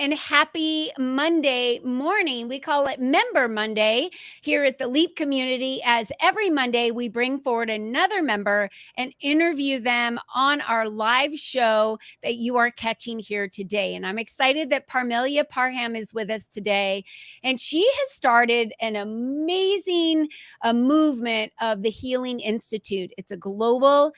and happy Monday morning. We call it Member Monday here at the Leap community, as every Monday we bring forward another member and interview them on our live show that you are catching here today. And I'm excited that Permelia Parham is with us today. And she has started an amazing movement of the Healing Institute. It's a global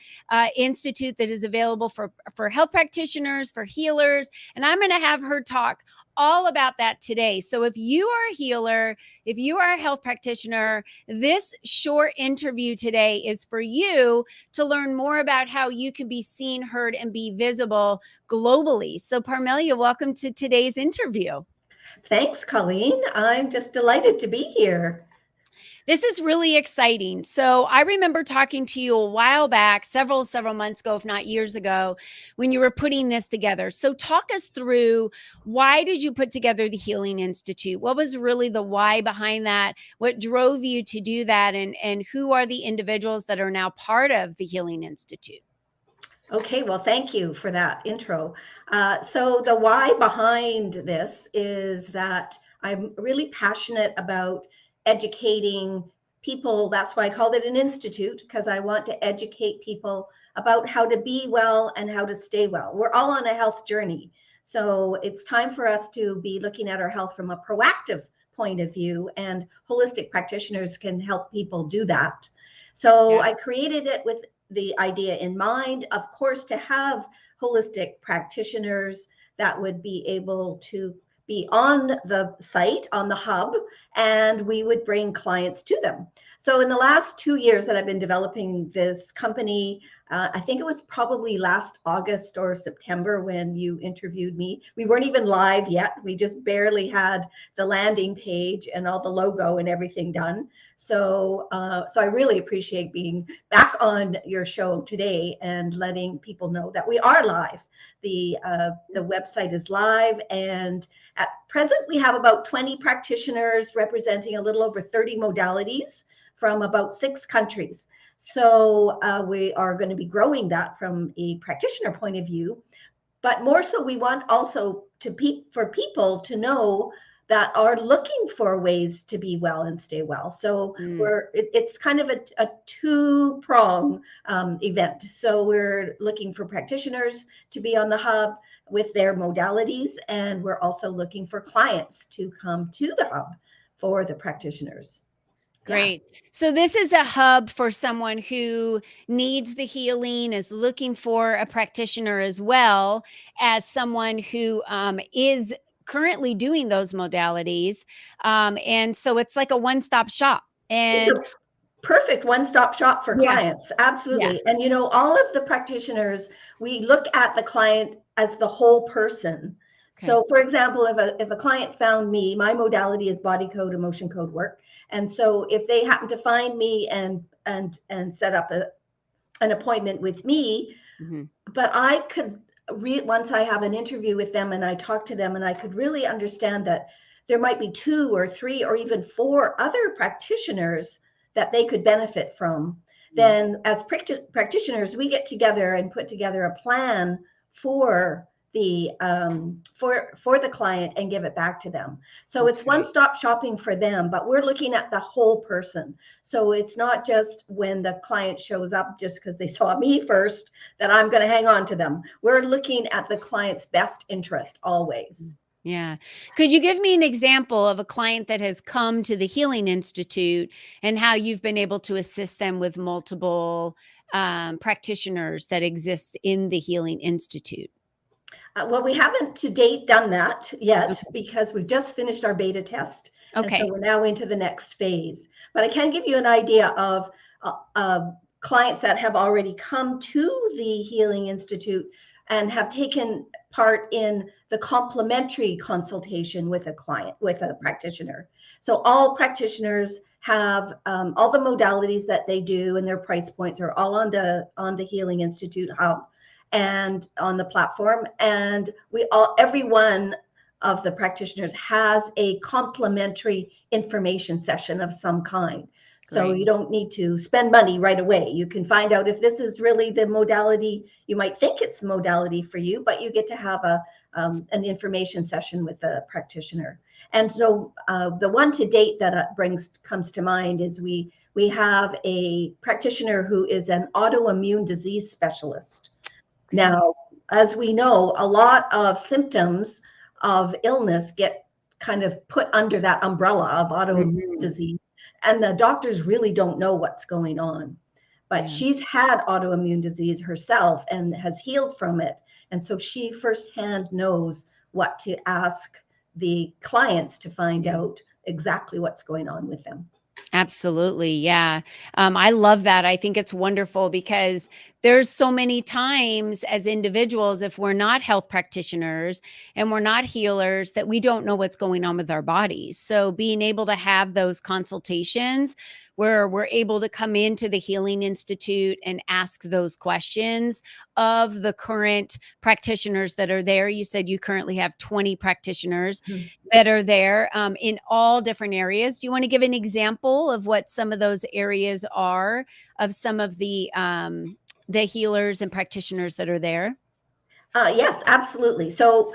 institute that is available for health practitioners, for healers. And I'm going to have her talk all about that today. So if you are a healer, if you are a health practitioner, this short interview today is for you to learn more about how you can be seen, heard, and be visible globally. So Parmelia, welcome to today's interview. Thanks, Colleen. I'm just delighted to be here. This is really exciting. So I remember talking to you a while back, several months ago, if not years ago, when you were putting this together. So talk us through, why did you put together the Healing Institute? What was really the why behind that? What drove you to do that? And who are the individuals that are now part of the Healing Institute? Okay, well, thank you for that intro. So the why behind this is that I'm really passionate about educating people. That's why I called it an institute, because I want to educate people about how to be well and how to stay well. We're all on a health journey. So it's time for us to be looking at our health from a proactive point of view, and holistic practitioners can help people do that. So I created it with the idea in mind, of course, to have holistic practitioners that would be able to be on the site, on the hub, and we would bring clients to them. So in the last 2 years that I've been developing this company, I think it was probably last August or September when you interviewed me. We weren't even live yet. We just barely had the landing page and all the logo and everything done. So I really appreciate being back on your show today and letting people know that we are live. The website is live, and at present we have about 20 practitioners representing a little over 30 modalities from about 6 countries. So we are going to be growing that from a practitioner point of view, but more so we want also for people to know that are looking for ways to be well and stay well. So it's kind of a two-prong event. So we're looking for practitioners to be on the hub with their modalities, and we're also looking for clients to come to the hub for the practitioners. Great. Yeah. So this is a hub for someone who needs the healing, is looking for a practitioner, as well as someone who is currently doing those modalities. And so it's like a one-stop shop. And it's a perfect one-stop shop for clients. Absolutely. Yeah. And all of the practitioners, we look at the client as the whole person. Okay. So for example, if a client found me, my modality is body code, emotion code work. And so if they happen to find me and set up an appointment with me, but I could once I have an interview with them and I talk to them, and I could really understand that there might be 2 or 3 or even 4 other practitioners that they could benefit from. Then as practitioners, we get together and put together a plan for the client and give it back to them. So it's one-stop shopping for them, but we're looking at the whole person. So it's not just when the client shows up just because they saw me first that I'm going to hang on to them. We're looking at the client's best interest always. Yeah. Could you give me an example of a client that has come to the Healing Institute and how you've been able to assist them with multiple practitioners that exist in the Healing Institute? Well, we haven't to date done that yet, because we've just finished our beta test. Okay. And so we're now into the next phase. But I can give you an idea of clients that have already come to the Healing Institute and have taken part in the complementary consultation with a client, with a practitioner. So all practitioners have all the modalities that they do, and their price points are all on the Healing Institute hub and on the platform. And every one of the practitioners has a complimentary information session of some kind. So Great. you don't need to spend money right away. You can find out if this is really the modality. You might think it's the modality for you, but you get to have an information session with a practitioner. And so the one to date that comes to mind is we have a practitioner who is an autoimmune disease specialist. Okay. Now, as we know, a lot of symptoms of illness get kind of put under that umbrella of autoimmune Mhm. disease, and the doctors really don't know what's going on. But Yeah. she's had autoimmune disease herself and has healed from it. And so she firsthand knows what to ask the clients to find Yeah. out exactly what's going on with them. Absolutely. Yeah. I love that. I think it's wonderful because there's so many times as individuals, if we're not health practitioners and we're not healers, that we don't know what's going on with our bodies. So being able to have those consultations where we're able to come into the Healing Institute and ask those questions of the current practitioners that are there. You said you currently have 20 practitioners Mhm. that are there in all different areas. Do you want to give an example of what some of those areas are of some of the healers and practitioners that are there? Yes, absolutely. So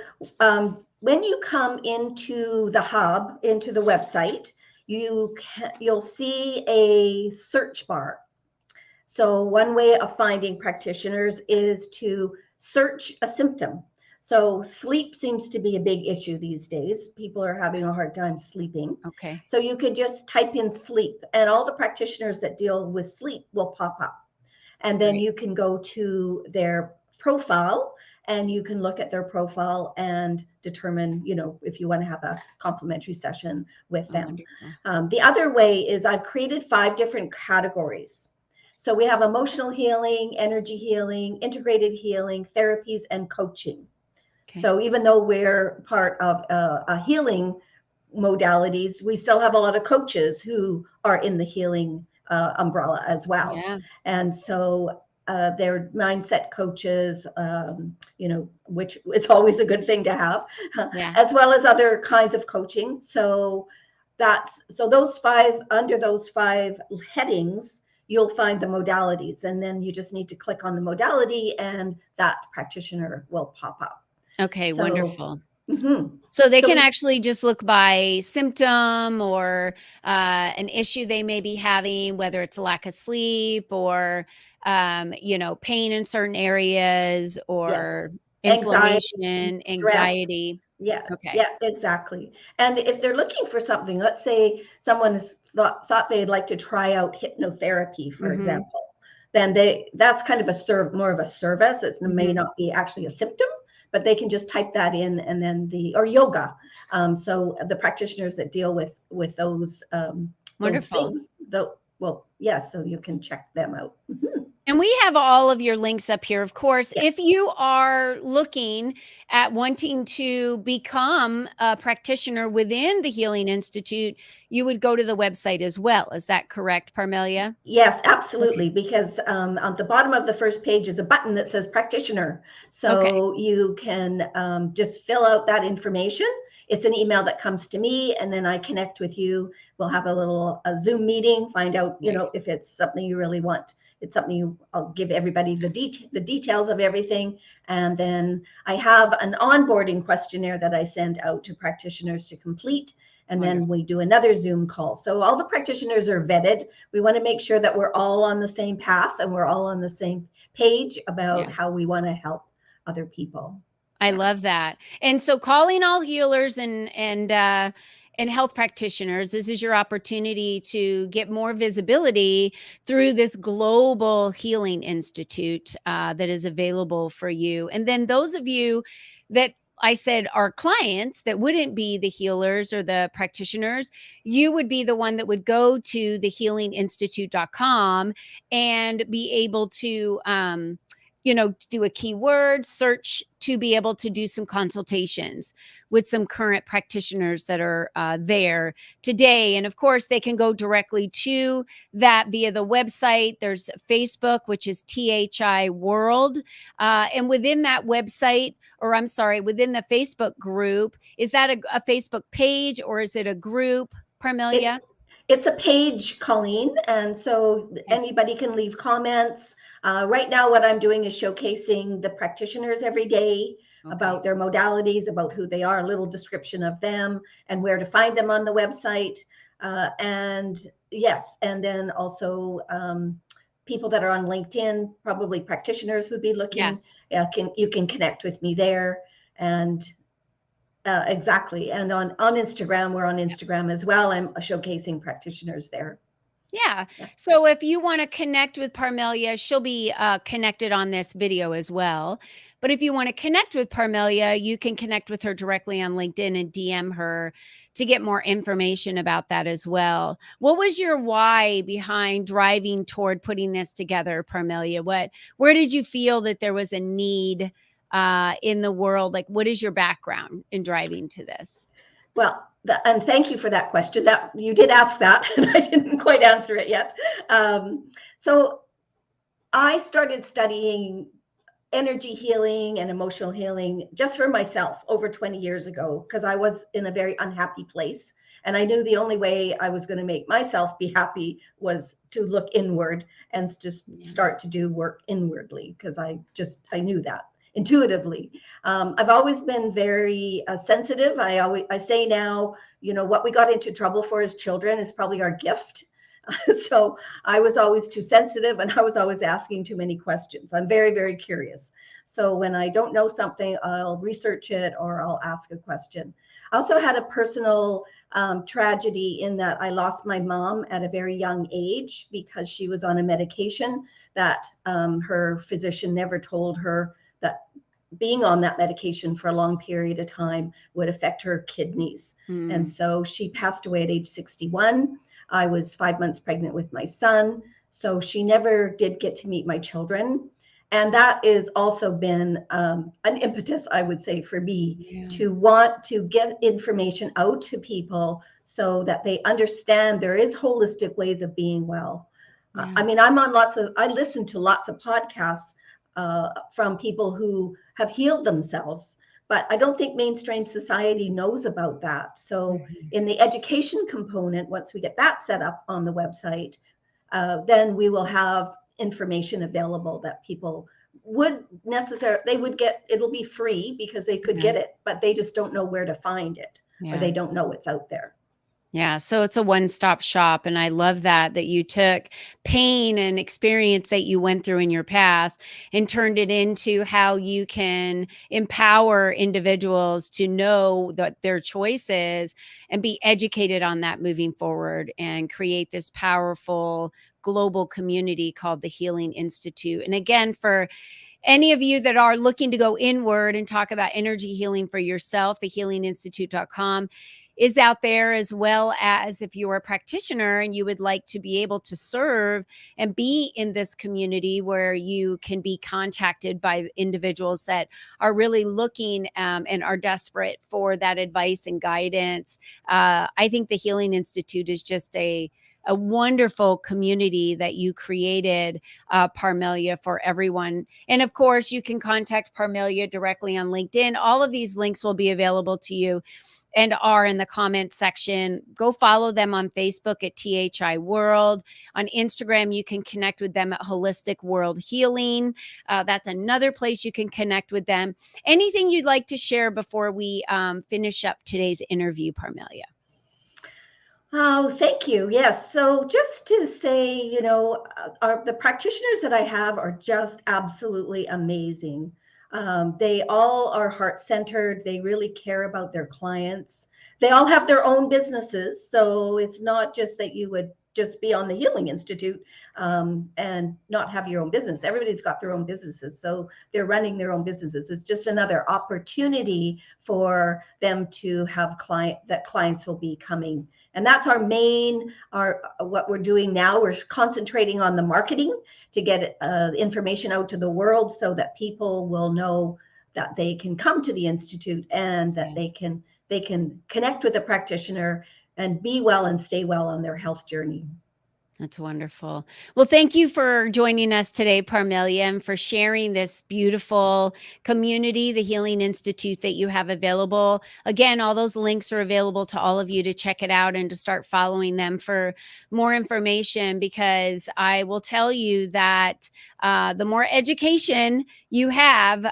when you come into the hub, into the website, you'll see a search bar. So one way of finding practitioners is to search a symptom. So sleep seems to be a big issue these days. People are having a hard time sleeping. Okay, So you could just type in sleep, and all the practitioners that deal with sleep will pop up. And then great. you can go to their profile and you can look at their profile and determine, if you want to have a complimentary session with Oh, them. wonderful. The other way is I've created 5 different categories. So we have emotional healing, energy healing, integrated healing, therapies, and coaching. Okay. So even though we're part of a healing modalities, we still have a lot of coaches who are in the healing umbrella as well. Yeah. And so they're mindset coaches, which is always a good thing to have, Yeah. as well as other kinds of coaching. So those 5, under those 5 headings, you'll find the modalities, and then you just need to click on the modality, and that practitioner will pop up. Okay. So, Wonderful. mhm. So they So can we actually just look by symptom or an issue they may be having, whether it's lack of sleep or pain in certain areas Yes, or anxiety, inflammation, stress. anxiety. Yeah, Okay. yeah, exactly. And if they're looking for something, let's say someone has thought they'd like to try out hypnotherapy, for Mhm. example, then that's kind of more of a service. It may Mhm. not be actually a symptom, but they can just type that in, and then or yoga. So the practitioners that deal with those Wonderful. things, well, yeah, so you can check them out. Mhm. And we have all of your links up here. Of course, Yeah. if you are looking at wanting to become a practitioner within the Healing Institute, you would go to the website as well. Is that correct, Parmelia? Yes, Okay. absolutely. Because on the bottom of the first page is a button that says practitioner. Okay. So you can just fill out that information. It's an email that comes to me, and then I connect with you. We'll have a Zoom meeting, find out, Right. if it's something you really want. It's something I'll give everybody the details of everything. And then I have an onboarding questionnaire that I send out to practitioners to complete. And then Wonderful. we do another Zoom call. So all the practitioners are vetted. We want to make sure that we're all on the same path and we're all on the same page about Yeah. how we want to help other people. I Yeah. love that. And so calling all healers and health practitioners, this is your opportunity to get more visibility through this global healing institute that is available for you. And then those of you that I said are clients that wouldn't be the healers or the practitioners, you would be the one that would go to the healinginstitute.com and be able to do a keyword search to be able to do some consultations with some current practitioners that are there today. And of course, they can go directly to that via the website. There's Facebook, which is THI World. And within that website, or I'm sorry, within the Facebook group, is that a Facebook page or is it a group, It Parmelia? It's a page, Colleen, and so Okay. anybody can leave comments. Right now, what I'm doing is showcasing the practitioners every day Okay. about their modalities, about who they are, a little description of them, and where to find them on the website. And yes, and then also people that are on LinkedIn, probably practitioners would be Yeah. looking. You can connect with me there, and exactly. And on Instagram, we're on Instagram as well. I'm showcasing practitioners there. Yeah. Yeah. So if you want to connect with Parmelia, she'll be connected on this video as well. But if you want to connect with Parmelia, you can connect with her directly on LinkedIn and DM her to get more information about that as well. What was your why behind driving toward putting this together, Parmelia? Where did you feel that there was a need in the world? Like, what is your background in driving to this? Well, and thank you for that question. That you did ask that, and I didn't quite answer it yet. So I started studying energy healing and emotional healing just for myself over 20 years ago because I was in a very unhappy place. And I knew the only way I was going to make myself be happy was to look inward and just Yeah. start to do work inwardly because I knew that intuitively. I've always been very sensitive. I say now, what we got into trouble for as children is probably our gift. So I was always too sensitive and I was always asking too many questions. I'm very, very curious. So when I don't know something, I'll research it or I'll ask a question. I also had a personal tragedy in that I lost my mom at a very young age because she was on a medication that her physician never told her that being on that medication for a long period of time would affect her kidneys. And Mm, so she passed away at age 61. I was 5 months pregnant with my son. So she never did get to meet my children. And that has also been an impetus, I would say, for me yeah. to want to get information out to people so that they understand there is holistic ways of being well. Yeah. I mean, I listen to lots of podcasts from people who have healed themselves. But I don't think mainstream society knows about that. So, Mhm. in the education component, once we get that set up on the website, then we will have information available that people they would get. It'll be free because they could Yeah. get it, but they just don't know where to find it or Yeah. they don't know it's out there. Yeah, so it's a one-stop shop, and I love that you took pain and experience that you went through in your past and turned it into how you can empower individuals to know that their choices and be educated on that moving forward and create this powerful global community called the Healing Institute. And again, for any of you that are looking to go inward and talk about energy healing for yourself, thehealinginstitute.com is out there, as well as if you're a practitioner and you would like to be able to serve and be in this community where you can be contacted by individuals that are really looking and are desperate for that advice and guidance. I think the Healing Institute is just a wonderful community that you created, Parmelia, for everyone. And of course, you can contact Parmelia directly on LinkedIn. All of these links will be available to you and are in the comments section. Go follow them on Facebook at THI World. On Instagram, you can connect with them at Holistic World Healing. That's another place you can connect with them. Anything you'd like to share before we finish up today's interview, Parmelia? Oh, thank you. Yes. So just to say, the practitioners that I have are just absolutely amazing. They all are heart centered. They really care about their clients. They all have their own businesses. So it's not just that you would just be on the Healing Institute and not have your own business. Everybody's got their own businesses. So they're running their own businesses. It's just another opportunity for them to have clients will be coming, and that's our what we're doing now. We're concentrating on the marketing to get information out to the world so that people will know that they can come to the institute and that Yeah. they can connect with a practitioner and be well and stay well on their health journey. That's wonderful. Well, thank you for joining us today, Parmelia, and for sharing this beautiful community, the Healing Institute that you have available. Again, all those links are available to all of you to check it out and to start following them for more information, because I will tell you that the more education you have,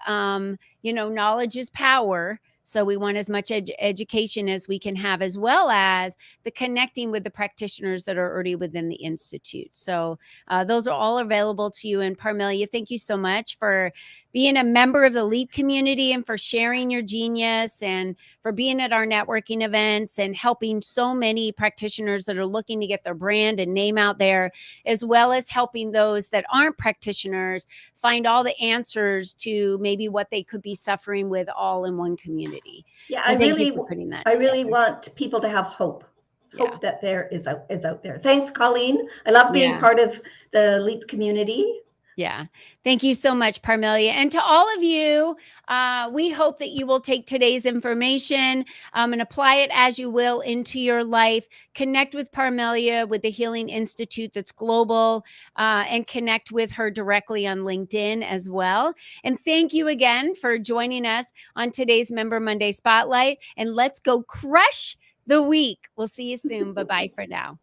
knowledge is power. So we want as much education as we can have, as well as the connecting with the practitioners that are already within the Institute. So those are all available to you. And Parmelia, thank you so much for being a member of the LEAP community and for sharing your genius and for being at our networking events and helping so many practitioners that are looking to get their brand and name out there, as well as helping those that aren't practitioners find all the answers to maybe what they could be suffering with, all in one community. Yeah, So thank you for putting that I really together. want people to have hope. Yeah. Hope that there is out there. Thanks, Colleen. I love being Yeah. part of the LEAP community. Yeah. Thank you so much, Parmelia. And to all of you, we hope that you will take today's information and apply it as you will into your life. Connect with Parmelia with the Healing Institute that's global, and connect with her directly on LinkedIn as well. And thank you again for joining us on today's Member Monday Spotlight. And let's go crush the week. We'll see you soon. Bye-bye for now.